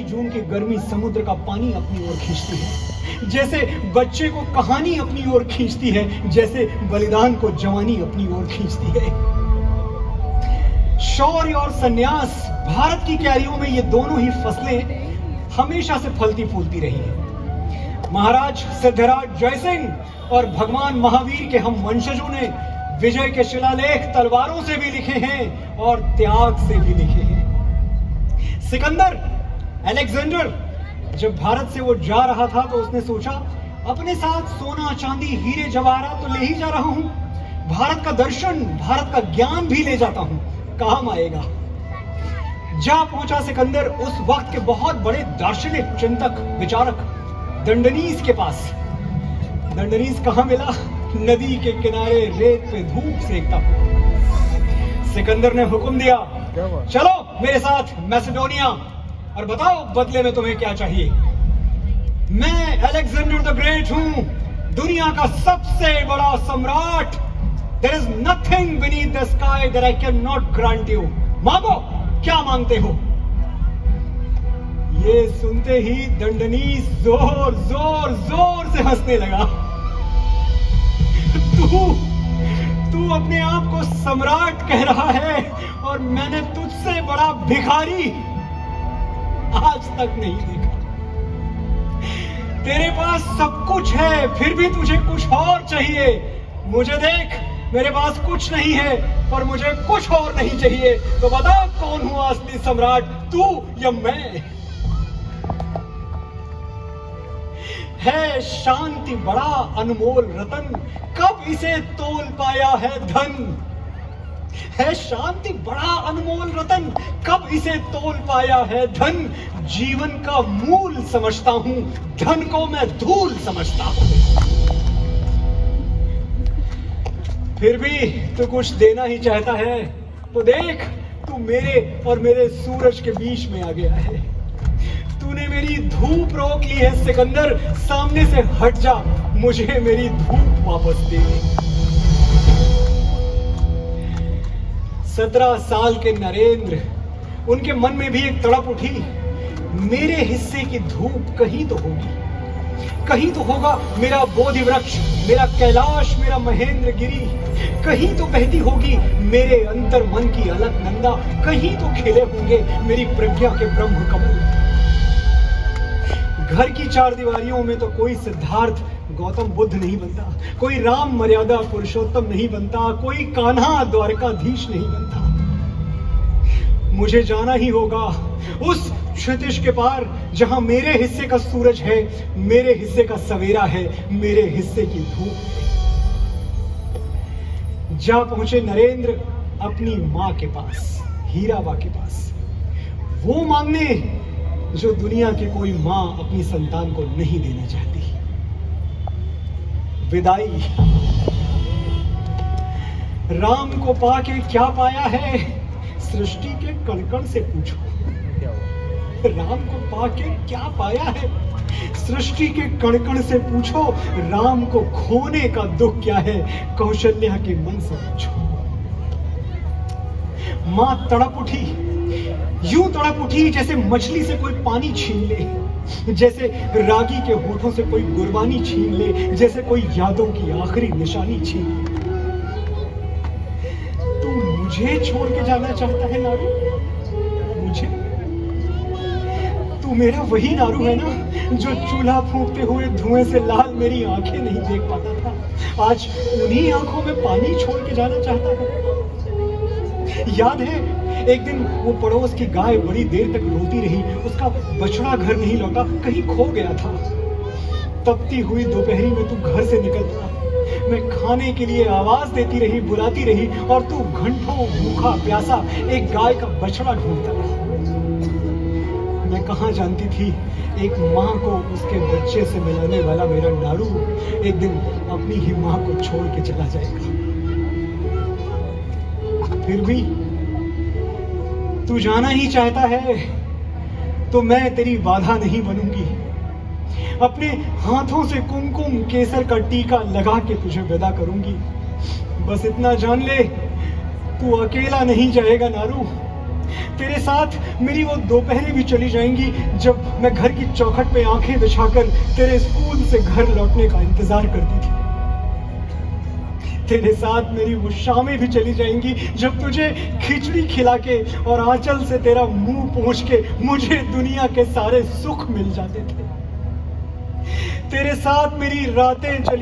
जून की गर्मी समुद्र का पानी अपनी ओर खींचती है, जैसे बच्चे को कहानी अपनी ओर खींचती है, जैसे बलिदान को जवानी अपनी ओर खींचती है। शौर्य और संन्यास, भारत की क्यारियों में ये दोनों ही फसलें हमेशा से फलती फूलती रही हैं। महाराज सिद्धराज जयसिंह और भगवान महावीर के हम वंशजों ने विजय के शिलालेख तलवारों से भी लिखे हैं और त्याग से भी लिखे हैं। सिकंदर, अलेक्जेंडर, जब भारत से वो जा रहा था तो उसने सोचा अपने साथ सोना चांदी हीरे जवाहरात तो ले ही जा रहा हूं, भारत का दर्शन, भारत का ज्ञान भी ले जाता हूं, काम आएगा। जा पहुंचा सिकंदर उस वक्त के बहुत बड़े दार्शनिक चिंतक विचारक दंडनीस के पास। दंडनीस कहां मिला? नदी के किनारे रेत पे धूप सेकता। सिकंदर ने हुक्म दिया, चलो मेरे साथ मैसेडोनिया और बताओ बदले में तुम्हें क्या चाहिए। मैं अलेक्जेंडर द ग्रेट हूं, दुनिया का सबसे बड़ा सम्राट। There is nothing beneath the sky that I cannot grant you. मांगो, क्या मांगते हो? ये सुनते ही दंडनीस जोर जोर जोर से हंसने लगा। तू अपने आप को सम्राट कह रहा है और मैंने तुझसे बड़ा भिखारी आज तक नहीं देखा। तेरे पास सब कुछ है, फिर भी तुझे कुछ और चाहिए। मुझे देख, मेरे पास कुछ नहीं है पर मुझे कुछ और नहीं चाहिए। तो बता कौन हुआ असली सम्राट, तू या मैं? है शांति बड़ा अनमोल रतन, कब इसे तोल पाया है धन। है शांति बड़ा अनमोल रतन, कब इसे तोल पाया है धन। जीवन का मूल समझता हूं, धन को मैं धूल समझता हूं। फिर भी तू कुछ देना ही चाहता है तो देख, तू मेरे और मेरे सूरज के बीच में आ गया है। तूने मेरी धूप रोक ली है सिकंदर, सामने से हट जा, मुझे मेरी धूप वापस दे। 17 साल के नरेंद्र, उनके मन में भी एक तड़प उठी, मेरे हिस्से की धूप कहीं तो होगी, कहीं तो होगा मेरा बोधि वृक्ष, मेरा कैलाश, मेरा महेंद्र गिरी। कहीं तो बहती होगी मेरे अंतर मन की अलकनंदा, कहीं तो खिले होंगे मेरी प्रज्ञा के ब्रह्म कमल। घर की चार दीवारियों में तो कोई सिद्धार्थ गौतम बुद्ध नहीं बनता, कोई राम मर्यादा पुरुषोत्तम नहीं बनता, कोई कान्हा द्वारकाधीश नहीं बनता। मुझे जाना ही होगा उस क्षितिज के पार जहां मेरे हिस्से का सूरज है, मेरे हिस्से का सवेरा है, मेरे हिस्से की धूप है। जा पहुंचे नरेंद्र अपनी मां के पास, हीराबा के पास, वो मांगने जो दुनिया की कोई मां अपनी संतान को नहीं देना चाहती। विदाई। राम को पाके क्या पाया है, सृष्टि के कण-कण से पूछो। राम को पाके क्या पाया है, सृष्टि के कण-कण से पूछो। राम को खोने का दुख क्या है, कौशल्या के मन से पूछो। मां तड़प उठी, यूं तड़प उठी जैसे मछली से कोई पानी छीन ले, जैसे रागी के होठों से कोई गुरबानी छीन ले, जैसे कोई यादों की आखिरी निशानी छीन ले। तू मुझे छोड़ के जाना चाहता है नारू? मुझे? तू मेरा वही नारू है ना जो चूल्हा फूंकते हुए धुएं से लाल मेरी आंखें नहीं देख पाता था, आज उन्हीं आंखों में पानी छोड़ के जाना चाहता है। याद है एक दिन वो पड़ोस की गाय बड़ी देर तक रोती रही, उसका बछड़ा घर नहीं लौटा, कहीं खो गया था। तपती हुई दोपहरी में तू घर से निकलता, मैं खाने के लिए आवाज देती रही, बुलाती रही, और तू घंटों भूखा प्यासा एक गाय का बछड़ा ढूंढता रहा। मैं कहाँ जानती थी एक माँ को उसके बच्चे से मिलाने वाला मेरा नारू एक दिन अपनी ही माँ को छोड़ के चला जाएगा। फिर भी तू जाना ही चाहता है तो मैं तेरी बाधा नहीं बनूंगी। अपने हाथों से कुमकुम केसर का टीका लगा के तुझे विदा करूंगी। बस इतना जान ले, तू अकेला नहीं जाएगा नारू, तेरे साथ मेरी वो दोपहरें भी चली जाएंगी जब मैं घर की चौखट पे आंखें बिछाकर तेरे स्कूल से घर लौटने का इंतजार करती थी। तेरे साथ मेरी वो शामें भी चली जाएंगी जब तुझे खिचड़ी खिला के और आंचल से तेरा मुंह पोंछ के मुझे दुनिया के सारे सुख मिल जाते थे। तेरे साथ मेरी रातें चली